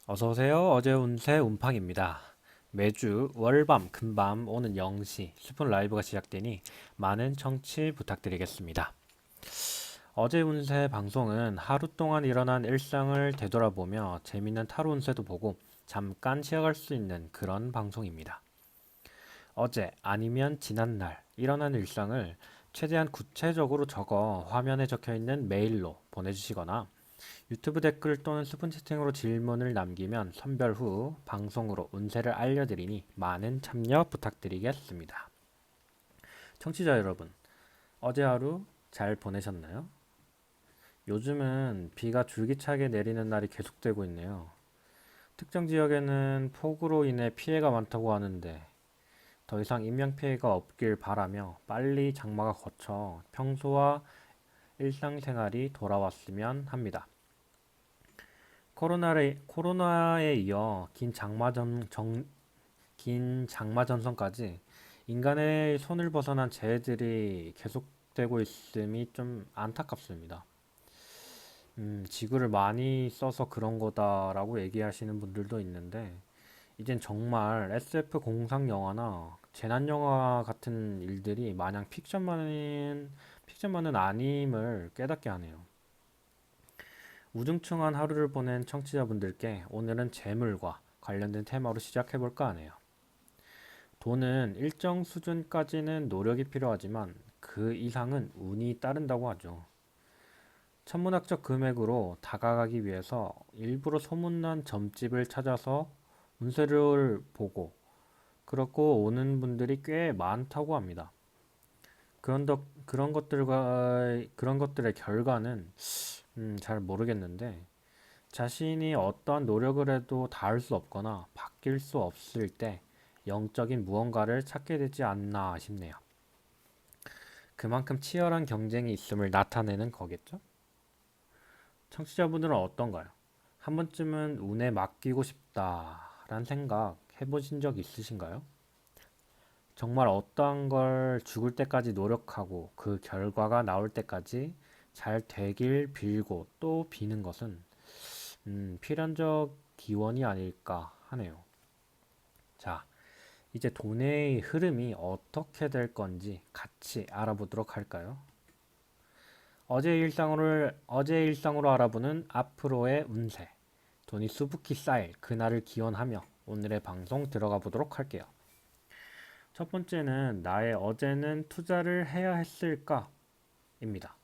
어서오세요. 어제 운세 운팡입니다. 매주 월밤, 금밤 오는 0시 10분 라이브가 시작되니 많은 청취 부탁드리겠습니다. 어제 운세 방송은 하루 동안 일어난 일상을 되돌아보며 재밌는 타로 운세도 보고 잠깐 쉬어갈 수 있는 그런 방송입니다. 어제 아니면 지난날 일어난 일상을 최대한 구체적으로 적어 화면에 적혀 있는 메일로 보내주시거나 유튜브 댓글 또는 스푼 채팅으로 질문을 남기면 선별 후 방송으로 운세를 알려드리니 많은 참여 부탁드리겠습니다. 청취자 여러분, 어제 하루 잘 보내셨나요? 요즘은 비가 줄기차게 내리는 날이 계속되고 있네요. 특정 지역에는 폭우로 인해 피해가 많다고 하는데 더 이상 인명피해가 없길 바라며 빨리 장마가 거쳐 평소와 일상생활이 돌아왔으면 합니다. 코로나에 이어 긴 장마 전선까지 인간의 손을 벗어난 재해들이 계속되고 있음이 좀 안타깝습니다. 지구를 많이 써서 그런 거다라고 얘기하시는 분들도 있는데, 이젠 정말 SF 공상 영화나 재난 영화 같은 일들이 마냥 픽션만은 아님을 깨닫게 하네요. 우중충한 하루를 보낸 청취자분들께 오늘은 재물과 관련된 테마로 시작해볼까 하네요. 돈은 일정 수준까지는 노력이 필요하지만 그 이상은 운이 따른다고 하죠. 천문학적 금액으로 다가가기 위해서 일부러 소문난 점집을 찾아서 운세를 보고 그렇고 오는 분들이 꽤 많다고 합니다. 그런 것들의 결과는 잘 모르겠는데 자신이 어떠한 노력을 해도 닿을 수 없거나 바뀔 수 없을 때 영적인 무언가를 찾게 되지 않나 싶네요. 그만큼 치열한 경쟁이 있음을 나타내는 거겠죠? 청취자분들은 어떤가요? 한 번쯤은 운에 맡기고 싶다란 생각 해보신 적 있으신가요? 정말 어떠한 걸 죽을 때까지 노력하고 그 결과가 나올 때까지 잘 되길 빌고 또 비는 것은 필연적 기원이 아닐까 하네요. 자, 이제 돈의 흐름이 어떻게 될 건지 같이 알아보도록 할까요? 어제 일상으로 알아보는 앞으로의 운세. 돈이 수북히 쌓일 그날을 기원하며 오늘의 방송 들어가 보도록 할게요. 첫 번째는 나의 어제는 투자를 해야 했을까? 입니다.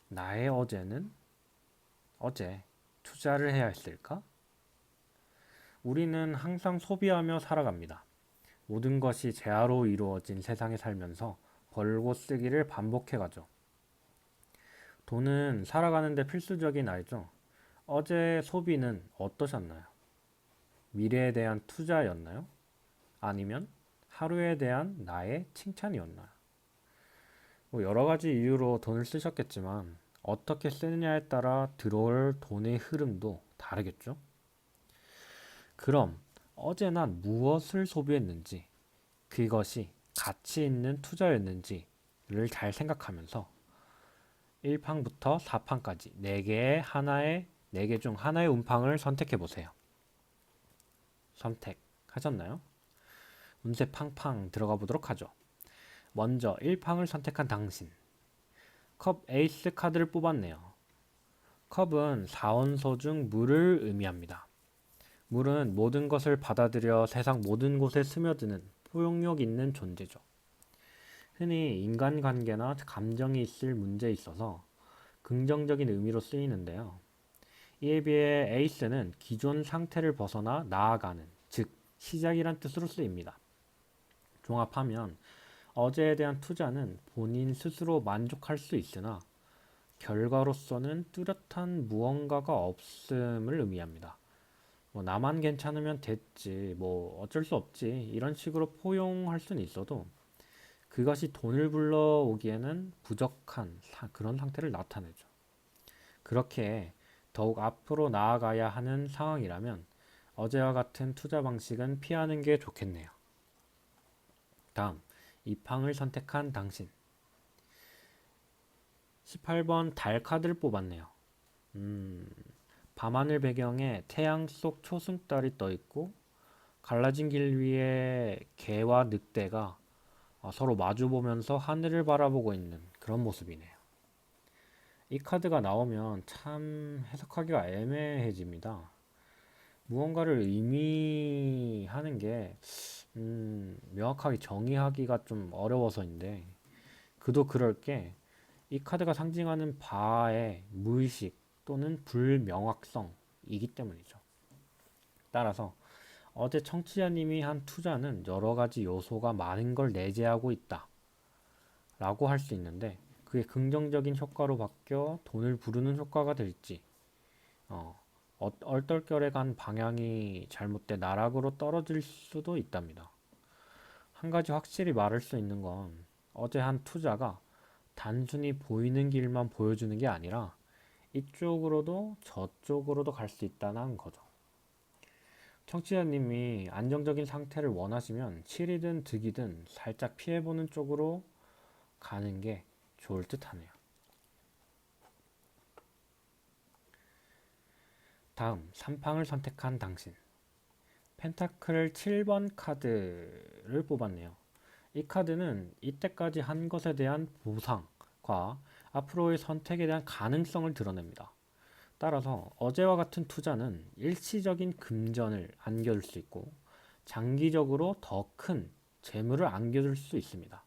나의 어제는 어제 투자를 해야 했을까? 우리는 항상 소비하며 살아갑니다. 모든 것이 재화로 이루어진 세상에 살면서 벌고 쓰기를 반복해가죠. 돈은 살아가는데 필수적인 알죠. 어제 소비는 어떠셨나요? 미래에 대한 투자였나요? 아니면 하루에 대한 나의 칭찬이었나요? 뭐 여러 가지 이유로 돈을 쓰셨겠지만 어떻게 쓰느냐에 따라 들어올 돈의 흐름도 다르겠죠? 그럼 어제 난 무엇을 소비했는지 그것이 가치 있는 투자였는지를 잘 생각하면서 1판부터 4판까지 4개 중 하나의 운팡을 선택해 보세요. 선택하셨나요? 운세 팡팡 들어가 보도록 하죠. 먼저 1팡을 선택한 당신. 컵 에이스 카드를 뽑았네요. 컵은 4원소 중 물을 의미합니다. 물은 모든 것을 받아들여 세상 모든 곳에 스며드는 포용력 있는 존재죠. 흔히 인간관계나 감정이 있을 문제에 있어서 긍정적인 의미로 쓰이는데요. 이에 비해 에이스는 기존 상태를 벗어나 나아가는, 즉 시작이란 뜻으로 쓰입니다. 종합하면 어제에 대한 투자는 본인 스스로 만족할 수 있으나 결과로서는 뚜렷한 무언가가 없음을 의미합니다. 뭐 나만 괜찮으면 됐지, 뭐 어쩔 수 없지 이런 식으로 포용할 수는 있어도 그것이 돈을 불러오기에는 부족한 그런 상태를 나타내죠. 그렇게 더욱 앞으로 나아가야 하는 상황이라면 어제와 같은 투자 방식은 피하는 게 좋겠네요. 다음, 이 팡을 선택한 당신. 18번 달 카드를 뽑았네요. 밤하늘 배경에 태양 속 초승달이 떠 있고 갈라진 길 위에 개와 늑대가 서로 마주보면서 하늘을 바라보고 있는 그런 모습이네요. 이 카드가 나오면 참 해석하기가 애매해집니다. 무언가를 의미하는 게 명확하게 정의하기가 좀 어려워서인데 그도 그럴 게 이 카드가 상징하는 바의 무의식 또는 불명확성이기 때문이죠. 따라서 어제 청취자님이 한 투자는 여러 가지 요소가 많은 걸 내재하고 있다 라고 할 수 있는데 그게 긍정적인 효과로 바뀌어 돈을 부르는 효과가 될지 얼떨결에 간 방향이 잘못돼 나락으로 떨어질 수도 있답니다. 한 가지 확실히 말할 수 있는 건 어제 한 투자가 단순히 보이는 길만 보여주는 게 아니라 이쪽으로도 저쪽으로도 갈 수 있다는 거죠. 청취자님이 안정적인 상태를 원하시면 실이든 득이든 살짝 피해보는 쪽으로 가는 게 좋을 듯 하네요. 다음 3팡을 선택한 당신. 펜타클 7번 카드를 뽑았네요. 이 카드는 이때까지 한 것에 대한 보상과 앞으로의 선택에 대한 가능성을 드러냅니다. 따라서 어제와 같은 투자는 일시적인 금전을 안겨줄 수 있고 장기적으로 더 큰 재물을 안겨줄 수 있습니다.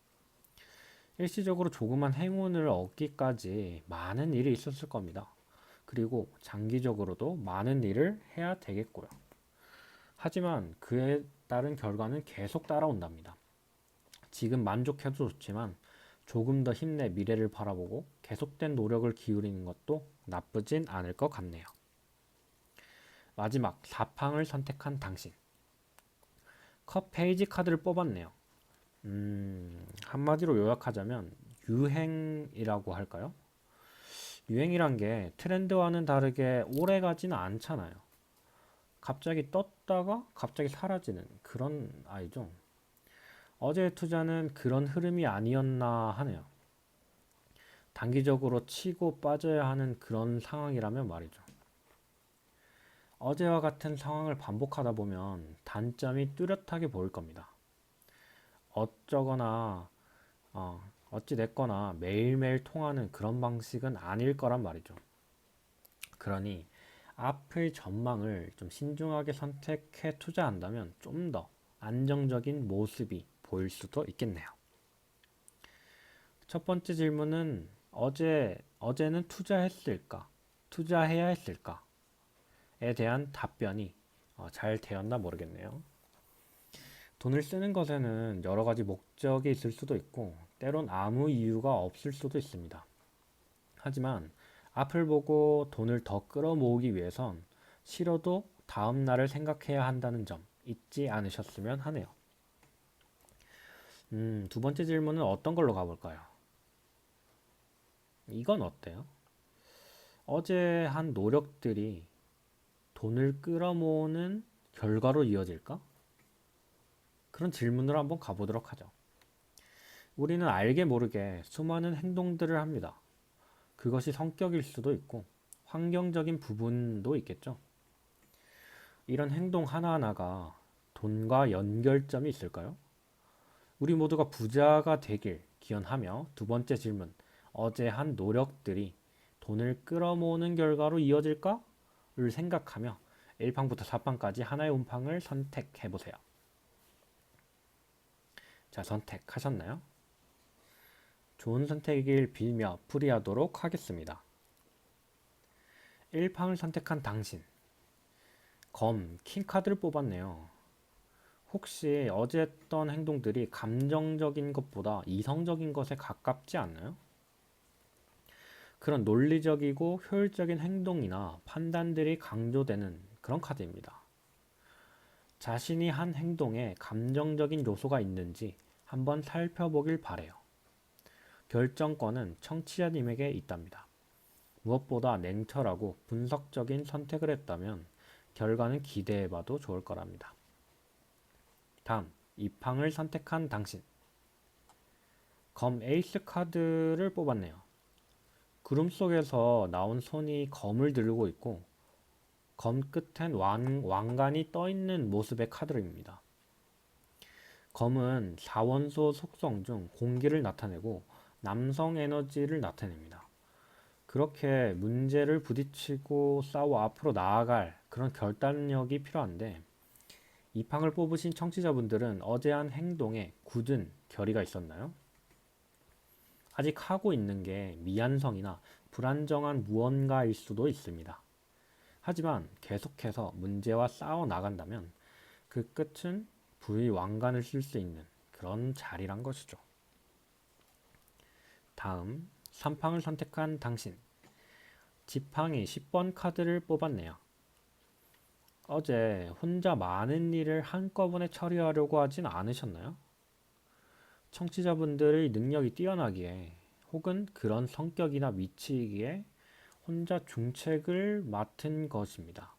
일시적으로 조그만 행운을 얻기까지 많은 일이 있었을 겁니다. 그리고 장기적으로도 많은 일을 해야 되겠고요. 하지만 그에 따른 결과는 계속 따라온답니다. 지금 만족해도 좋지만 조금 더 힘내 미래를 바라보고 계속된 노력을 기울이는 것도 나쁘진 않을 것 같네요. 마지막 4팡을 선택한 당신. 컵 페이지 카드를 뽑았네요. 한마디로 요약하자면 유행이라고 할까요? 유행이란 게 트렌드와는 다르게 오래 가지는 않잖아요. 갑자기 떴다가 갑자기 사라지는 그런 아이죠. 어제의 투자는 그런 흐름이 아니었나 하네요. 단기적으로 치고 빠져야 하는 그런 상황이라면 말이죠. 어제와 같은 상황을 반복하다 보면 단점이 뚜렷하게 보일 겁니다. 어찌 됐거나 매일매일 통하는 그런 방식은 아닐 거란 말이죠. 그러니 앞의 전망을 좀 신중하게 선택해 투자한다면 좀 더 안정적인 모습이 보일 수도 있겠네요. 첫 번째 질문은 어제는 투자했을까? 투자해야 했을까? 에 대한 답변이 잘 되었나 모르겠네요. 돈을 쓰는 것에는 여러 가지 목적이 있을 수도 있고 때론 아무 이유가 없을 수도 있습니다. 하지만 앞을 보고 돈을 더 끌어모으기 위해선 싫어도 다음 날을 생각해야 한다는 점 잊지 않으셨으면 하네요. 두 번째 질문은 어떤 걸로 가볼까요? 이건 어때요? 어제 한 노력들이 돈을 끌어모으는 결과로 이어질까? 그런 질문으로 한번 가보도록 하죠. 우리는 알게 모르게 수많은 행동들을 합니다. 그것이 성격일 수도 있고 환경적인 부분도 있겠죠. 이런 행동 하나하나가 돈과 연결점이 있을까요? 우리 모두가 부자가 되길 기원하며 두 번째 질문, 어제 한 노력들이 돈을 끌어모으는 결과로 이어질까? 를 생각하며 1팡부터 4팡까지 하나의 운팡을 선택해보세요. 자, 선택하셨나요? 좋은 선택이길 빌며 풀이하도록 하겠습니다. 1팡을 선택한 당신. 킹카드를 뽑았네요. 혹시 어제 했던 행동들이 감정적인 것보다 이성적인 것에 가깝지 않나요? 그런 논리적이고 효율적인 행동이나 판단들이 강조되는 그런 카드입니다. 자신이 한 행동에 감정적인 요소가 있는지 한번 살펴보길 바래요. 결정권은 청취자님에게 있답니다. 무엇보다 냉철하고 분석적인 선택을 했다면 결과는 기대해봐도 좋을 거랍니다. 다음, 2팡을 선택한 당신. 에이스 카드를 뽑았네요. 구름 속에서 나온 손이 검을 들고 있고 검 끝엔 왕관이 떠 있는 모습의 카드입니다. 검은 4원소 속성 중 공기를 나타내고 남성 에너지를 나타냅니다. 그렇게 문제를 부딪히고 싸워 앞으로 나아갈 그런 결단력이 필요한데, 이 팡을 뽑으신 청취자분들은 어제 한 행동에 굳은 결의가 있었나요? 아직 하고 있는 게 미완성이나 불안정한 무언가일 수도 있습니다. 하지만 계속해서 문제와 싸워 나간다면 그 끝은 부의 왕관을 쓸 수 있는 그런 자리란 것이죠. 다음 3팡을 선택한 당신. 지팡이 10번 카드를 뽑았네요. 어제 혼자 많은 일을 한꺼번에 처리하려고 하진 않으셨나요? 청취자분들의 능력이 뛰어나기에 혹은 그런 성격이나 위치이기에 혼자 중책을 맡은 것입니다.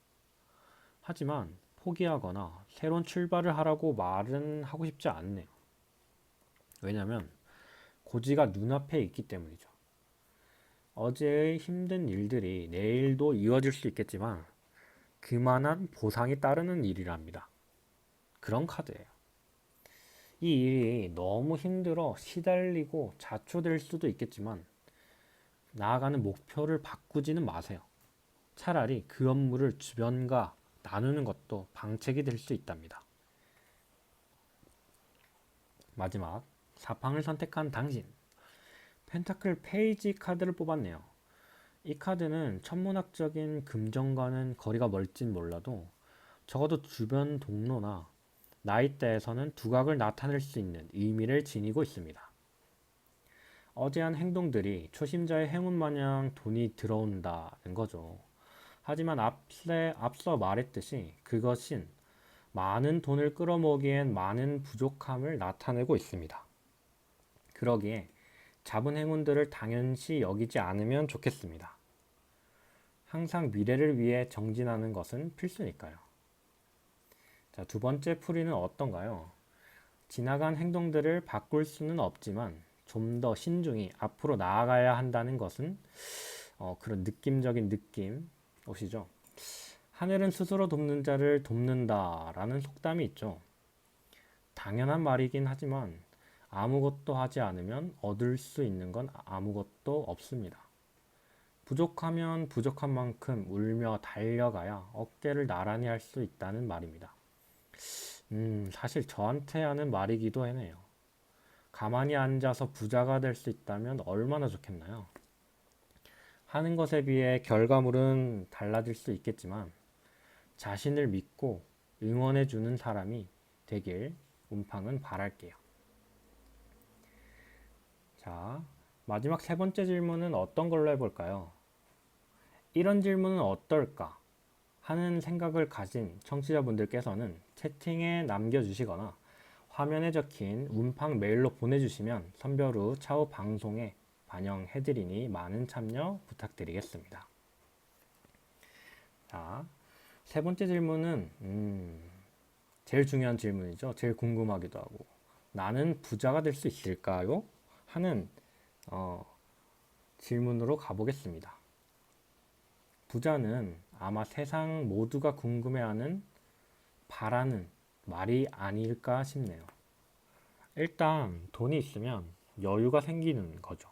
하지만 포기하거나 새로운 출발을 하라고 말은 하고 싶지 않네요. 왜냐하면 고지가 눈앞에 있기 때문이죠. 어제의 힘든 일들이 내일도 이어질 수 있겠지만 그만한 보상이 따르는 일이랍니다. 그런 카드예요. 이 일이 너무 힘들어 시달리고 자초될 수도 있겠지만 나아가는 목표를 바꾸지는 마세요. 차라리 그 업무를 주변과 나누는 것도 방책이 될 수 있답니다. 마지막 4팡을 선택한 당신. 펜타클 페이지 카드를 뽑았네요. 이 카드는 천문학적인 금전과는 거리가 멀진 몰라도 적어도 주변 동료나 나이대에서는 두각을 나타낼 수 있는 의미를 지니고 있습니다. 어제 한 행동들이 초심자의 행운 마냥 돈이 들어온다는 거죠. 하지만 앞서 말했듯이 그것은 많은 돈을 끌어모으기엔 많은 부족함을 나타내고 있습니다. 그러기에 잡은 행운들을 당연시 여기지 않으면 좋겠습니다. 항상 미래를 위해 정진하는 것은 필수니까요. 자, 두 번째 풀이는 어떤가요? 지나간 행동들을 바꿀 수는 없지만 좀 더 신중히 앞으로 나아가야 한다는 것은 그런 느낌적인 느낌 오시죠? 하늘은 스스로 돕는 자를 돕는다라는 속담이 있죠. 당연한 말이긴 하지만 아무것도 하지 않으면 얻을 수 있는 건 아무것도 없습니다. 부족하면 부족한 만큼 울며 달려가야 어깨를 나란히 할 수 있다는 말입니다. 사실 저한테 하는 말이기도 하네요. 가만히 앉아서 부자가 될 수 있다면 얼마나 좋겠나요? 하는 것에 비해 결과물은 달라질 수 있겠지만 자신을 믿고 응원해주는 사람이 되길 운팡은 바랄게요. 자, 마지막 세 번째 질문은 어떤 걸로 해볼까요? 이런 질문은 어떨까 하는 생각을 가진 청취자분들께서는 채팅에 남겨주시거나 화면에 적힌 운팡 메일로 보내주시면 선별 후 차후 방송에 반영해드리니 많은 참여 부탁드리겠습니다. 자, 세 번째 질문은 제일 중요한 질문이죠. 제일 궁금하기도 하고, 나는 부자가 될 수 있을까요? 하는 질문으로 가보겠습니다. 부자는 아마 세상 모두가 궁금해하는 바라는 말이 아닐까 싶네요. 일단 돈이 있으면 여유가 생기는 거죠.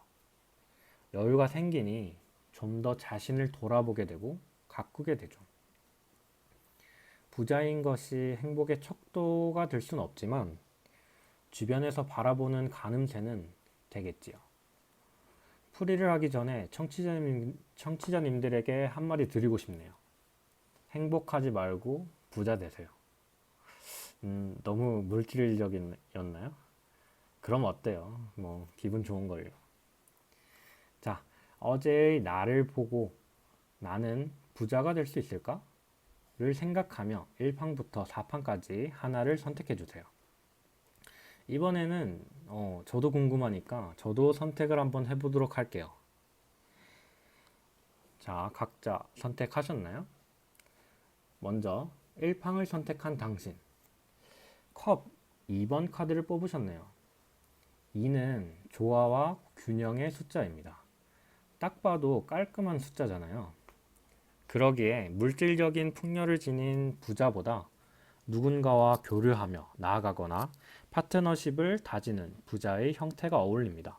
여유가 생기니 좀 더 자신을 돌아보게 되고 가꾸게 되죠. 부자인 것이 행복의 척도가 될 수는 없지만 주변에서 바라보는 가늠새는 되겠지요. 풀이를 하기 전에 청취자님들에게 한마디 드리고 싶네요. 행복하지 말고 부자 되세요. 너무 물질적이었나요? 그럼 어때요? 뭐 기분 좋은 걸요. 자, 어제의 나를 보고 나는 부자가 될 수 있을까? 를 생각하며 1팡부터 4팡까지 하나를 선택해 주세요. 이번에는 저도 궁금하니까 저도 선택을 한번 해보도록 할게요. 자, 각자 선택하셨나요? 먼저 1팡을 선택한 당신. 컵 2번 카드를 뽑으셨네요. 2는 조화와 균형의 숫자입니다. 딱 봐도 깔끔한 숫자잖아요. 그러기에 물질적인 풍요를 지닌 부자보다 누군가와 교류하며 나아가거나 파트너십을 다지는 부자의 형태가 어울립니다.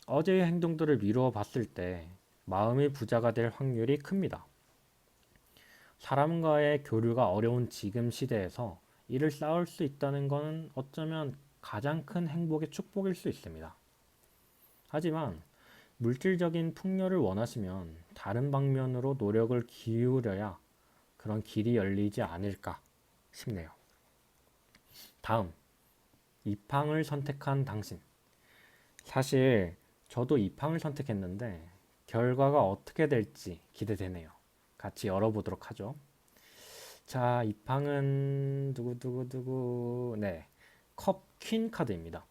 어제의 행동들을 미루어 봤을 때 마음이 부자가 될 확률이 큽니다. 사람과의 교류가 어려운 지금 시대에서 이를 쌓을 수 있다는 것은 어쩌면 가장 큰 행복의 축복일 수 있습니다. 하지만 물질적인 풍요를 원하시면 다른 방면으로 노력을 기울여야 그런 길이 열리지 않을까 싶네요. 다음, 이팡을 선택한 당신. 사실 저도 이팡을 선택했는데 결과가 어떻게 될지 기대되네요. 같이 열어보도록 하죠. 자, 이팡은 두구두구두구, 네, 컵 퀸 카드입니다.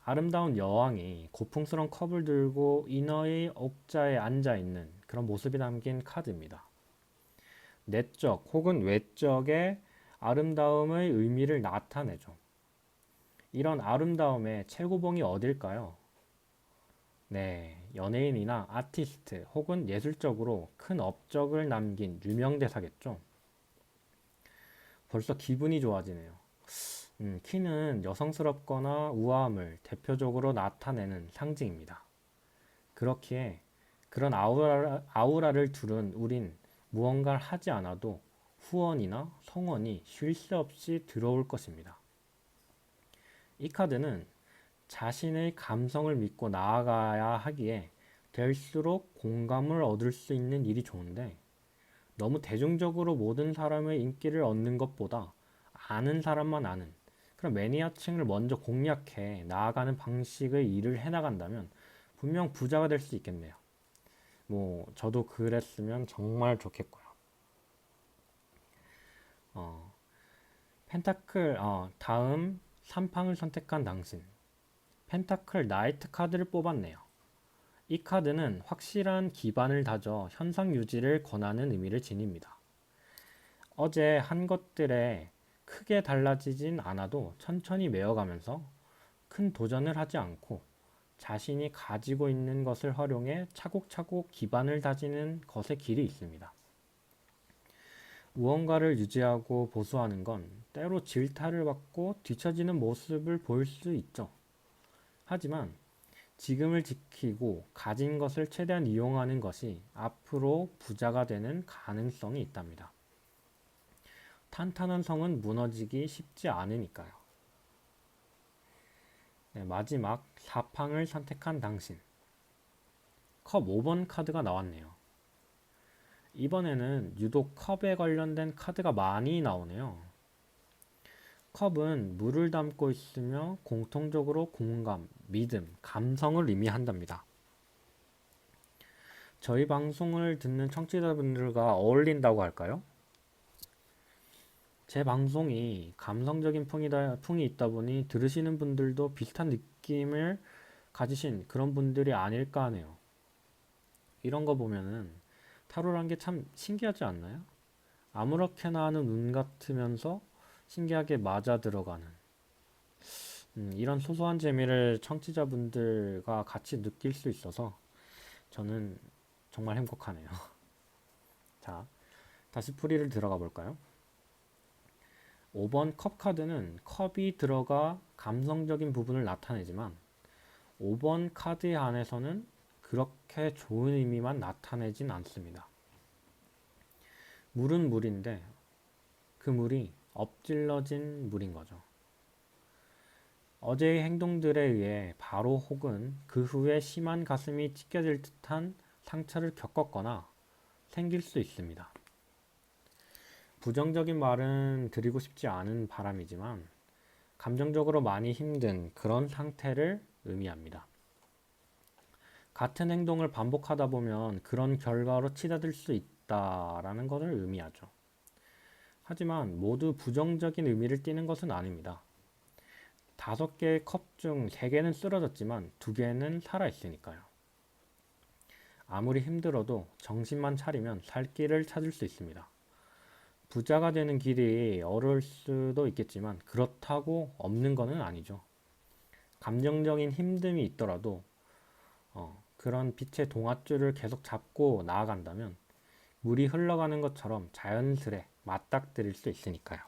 아름다운 여왕이 고풍스러운 컵을 들고 인어의 옥자에 앉아있는 그런 모습이 담긴 카드입니다. 내적 혹은 외적의 아름다움의 의미를 나타내죠. 이런 아름다움의 최고봉이 어딜까요? 네, 연예인이나 아티스트 혹은 예술적으로 큰 업적을 남긴 유명 대사겠죠. 벌써 기분이 좋아지네요. 키는 여성스럽거나 우아함을 대표적으로 나타내는 상징입니다. 그렇기에 그런 아우라를 두른 우린 무언가를 하지 않아도 후원이나 성원이 쉴 새 없이 들어올 것입니다. 이 카드는 자신의 감성을 믿고 나아가야 하기에 될수록 공감을 얻을 수 있는 일이 좋은데 너무 대중적으로 모든 사람의 인기를 얻는 것보다 아는 사람만 아는 그런 매니아층을 먼저 공략해 나아가는 방식의 일을 해나간다면 분명 부자가 될 수 있겠네요. 저도 그랬으면 정말 좋겠고요. 어, 펜타클, 다음 3팡을 선택한 당신. 펜타클 나이트 카드를 뽑았네요. 이 카드는 확실한 기반을 다져 현상 유지를 권하는 의미를 지닙니다. 어제 한 것들에 크게 달라지진 않아도 천천히 메어가면서 큰 도전을 하지 않고 자신이 가지고 있는 것을 활용해 차곡차곡 기반을 다지는 것에 길이 있습니다. 무언가를 유지하고 보수하는 건 때로 질타를 받고 뒤처지는 모습을 보일 수 있죠. 하지만 지금을 지키고 가진 것을 최대한 이용하는 것이 앞으로 부자가 되는 가능성이 있답니다. 탄탄한 성은 무너지기 쉽지 않으니까요. 네, 마지막 4팡을 선택한 당신. 컵 5번 카드가 나왔네요. 이번에는 유독 컵에 관련된 카드가 많이 나오네요. 컵은 물을 담고 있으며 공통적으로 공감, 믿음, 감성을 의미한답니다. 저희 방송을 듣는 청취자분들과 어울린다고 할까요? 제 방송이 감성적인 풍이 있다 보니 들으시는 분들도 비슷한 느낌을 가지신 그런 분들이 아닐까 하네요. 이런 거 보면은 타로란 게 참 신기하지 않나요? 아무렇게나 하는 운 같으면서 신기하게 맞아 들어가는 이런 소소한 재미를 청취자분들과 같이 느낄 수 있어서 저는 정말 행복하네요. 자, 다시 풀이를 들어가 볼까요? 5번 컵 카드는 컵이 들어가 감성적인 부분을 나타내지만 5번 카드에 한해서는 그렇게 좋은 의미만 나타내진 않습니다. 물은 물인데 그 물이 엎질러진 물인 거죠. 어제의 행동들에 의해 바로 혹은 그 후에 심한 가슴이 찢겨질 듯한 상처를 겪었거나 생길 수 있습니다. 부정적인 말은 드리고 싶지 않은 바람이지만 감정적으로 많이 힘든 그런 상태를 의미합니다. 같은 행동을 반복하다 보면 그런 결과로 치닫을 수 있다라는 것을 의미하죠. 하지만 모두 부정적인 의미를 띠는 것은 아닙니다. 5개의 컵 중 3개는 쓰러졌지만 2개는 살아있으니까요. 아무리 힘들어도 정신만 차리면 살 길을 찾을 수 있습니다. 부자가 되는 길이 어려울 수도 있겠지만 그렇다고 없는 것은 아니죠. 감정적인 힘듦이 있더라도 그런 빛의 동아줄을 계속 잡고 나아간다면 물이 흘러가는 것처럼 자연스레 맞닥뜨릴 수 있으니까요.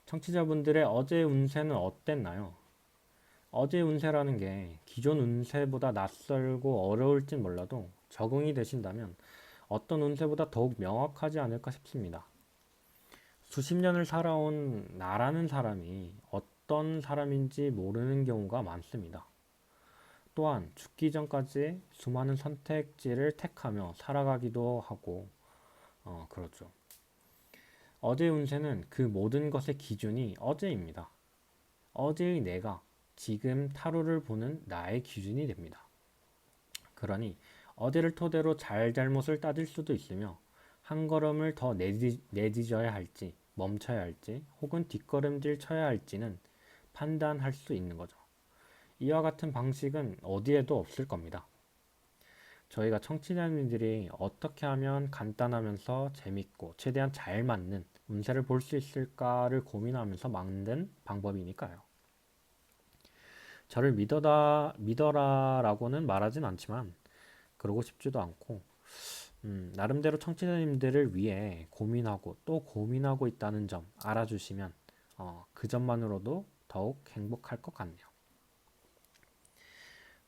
청취자분들의 어제 운세는 어땠나요? 어제 운세라는 게 기존 운세보다 낯설고 어려울진 몰라도 적응이 되신다면 어떤 운세보다 더욱 명확하지 않을까 싶습니다. 수십 년을 살아온 나라는 사람이 어떤 사람인지 모르는 경우가 많습니다. 또한 죽기 전까지 수많은 선택지를 택하며 살아가기도 하고, 그렇죠. 어제 운세는 그 모든 것의 기준이 어제입니다. 어제의 내가 지금 타로를 보는 나의 기준이 됩니다. 그러니 어제를 토대로 잘잘못을 따질 수도 있으며 한 걸음을 더 내디뎌야 할지 멈춰야 할지 혹은 뒷걸음질 쳐야 할지는 판단할 수 있는 거죠. 이와 같은 방식은 어디에도 없을 겁니다. 저희가 청취자님들이 어떻게 하면 간단하면서 재밌고 최대한 잘 맞는 운세를 볼 수 있을까를 고민하면서 만든 방법이니까요. 저를 믿어라라고는 말하진 않지만 그러고 싶지도 않고 나름대로 청취자님들을 위해 고민하고 또 고민하고 있다는 점 알아주시면 그 점만으로도 더욱 행복할 것 같네요.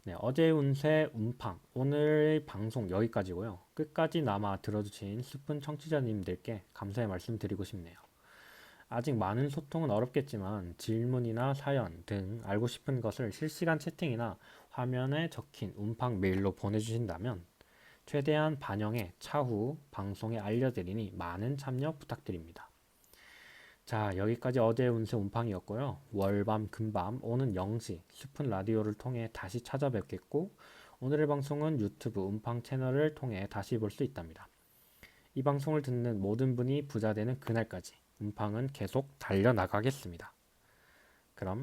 네, 어제 운세 운팡 오늘 방송 여기까지고요. 끝까지 남아 들어주신 스푼 청취자님들께 감사의 말씀 드리고 싶네요. 아직 많은 소통은 어렵겠지만 질문이나 사연 등 알고 싶은 것을 실시간 채팅이나 화면에 적힌 운팡 메일로 보내주신다면 최대한 반영해 차후 방송에 알려드리니 많은 참여 부탁드립니다. 자, 여기까지 어제의 운세 운팡이었고요. 월밤 금밤 오는 0시 스푼 라디오를 통해 다시 찾아뵙겠고 오늘의 방송은 유튜브 운팡 채널을 통해 다시 볼 수 있답니다. 이 방송을 듣는 모든 분이 부자 되는 그날까지 운팡은 계속 달려나가겠습니다. 그럼